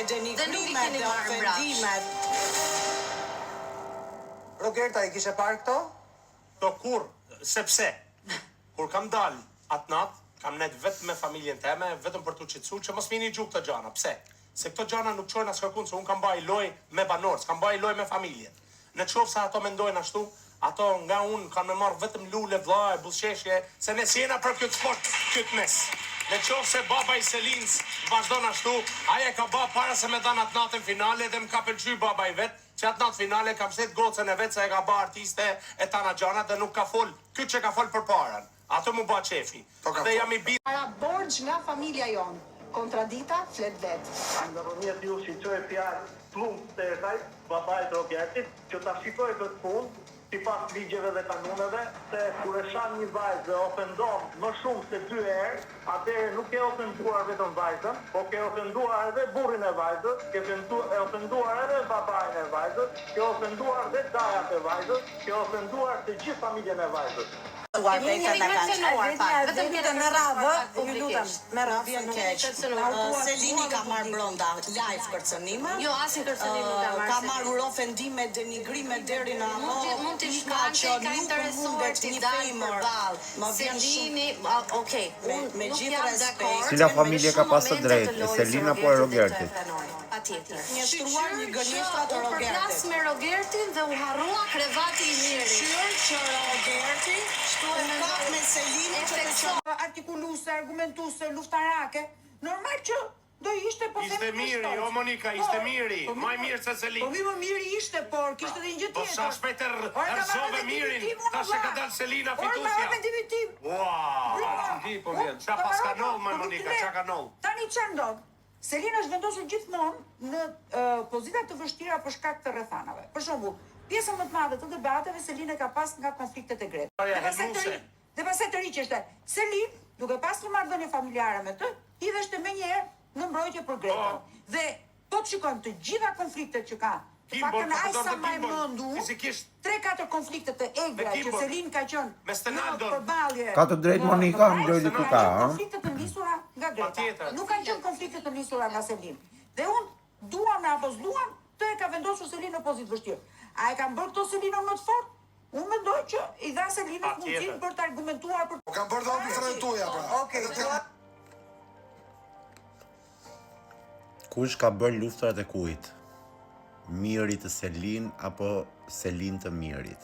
denigrimet dhe ofendimet. Rogerta, i kishe parë këto? Do kur, sepse, kur kam dalë atë natë, kam net vetëm me familjen teme, vetëm për t'u qetësuar që mos vini gjuk këto gjana. Pse? Se këto gjana nuk çojnë as kërkun, se unë kam baj loj me banor, s'kam baj loj me familjen. Në qoftë se ato mendojnë ashtu, ato nga unë kanë me marrë vetëm lule, vlla, buzëqeshje, se ne s'jena për këtë sport, këtë mes. Në qoftë se baba i Selins vazhdon ashtu, ai e ka bë para se me dhan atë natën finale dhe më ka pëlqyer baba i vet, që atë natë finale kam shet gocën e vet se e ka bë artiste e tana gjana dhe nuk ka fol, ky që ka fol përpara. Ato mu ba qefi. Dhe jam i bi. Para borxh nga familja jon. Kontradita flet vet. Ndërmjet ju shiqoj fjalë plumb të ekaj, babait Rogertit, që ta shikoj këtë punë, sipas ligjeve dhe kanuneve, se kur e shan një vajzë dhe ofendon më shumë se 2 herë, atëherë nuk e ofenduar vetëm vajzën, po ke ofenduar edhe burrin e vajzës, ke ofenduar edhe babain e vajzës, ke ofenduar edhe dajat e vajzës, ke ofenduar të gjithë familjen e vajzës. Vetëm me radhë, ju lutem, me radhë vjen keq. Selini ka marrë brenda live kërcënime. Jo, asnjë kërcënim nuk ka marrë. Ka marrë ofendime, denigrime deri në anë. Mund të shkruan që ka interesuar të dalë përballë. Selini, okay, me gjithë respekt. Cila familje ka pasë drejtë, Selina apo e Rogertit? Patjetër. Një shtruar një gënjeshtra të Rogertit. Plas me Rogertin dhe u harrua krevati i mirë. Shqyr që Rogerti ka me Selinën që të qenë artikuluese, argumentuese, luftarake. Normal që do ishte po Ishte miri, o Monika, ishte miri. Maj mirë se Selin. Po më miri ishte, por kishte edhe një gjë tjetër. Po sa shpejt erzove mirin, tash e ka dalë Selina fitutja. Wow! Qa pas ka nollë, më Monika, qa ka nollë? Tani që ndodh? Selina është vendosur gjithmonë në pozita të vështira për shkak të rrethanave. Për shembull, pjesën më të madhe të debateve Selina ka pas nga konfliktet e Gretit. Dhe pastaj të riqeshte, Selin, duke pas një marrëdhënie familjare me të, hidheshte menjëherë në mbrojtje për Gretën. Dhe po të shikojmë të gjitha konfliktet që ka, të paktën aq sa më mendu, 3-4 konflikte të egra që Selin ka qenë në përballje. Ka të drejtë Monika, mbrojtje ku ka, ha? Konflikte të nisura nga Greta. Nuk kanë qenë konflikte të nisura nga Selin. Dhe unë duam apo s'duam, të e ka vendosur Selin në pozitë vështirë. A e kanë bërë këto Selinën më të fortë? Unë mendoj që i dha Selinës mundësinë për të argumentuar për. Kam bërë dhe diferent tuja, pra. Okej. Kush ka bërë luftrat e kujt? Miri të Selin apo Selin të Mirit?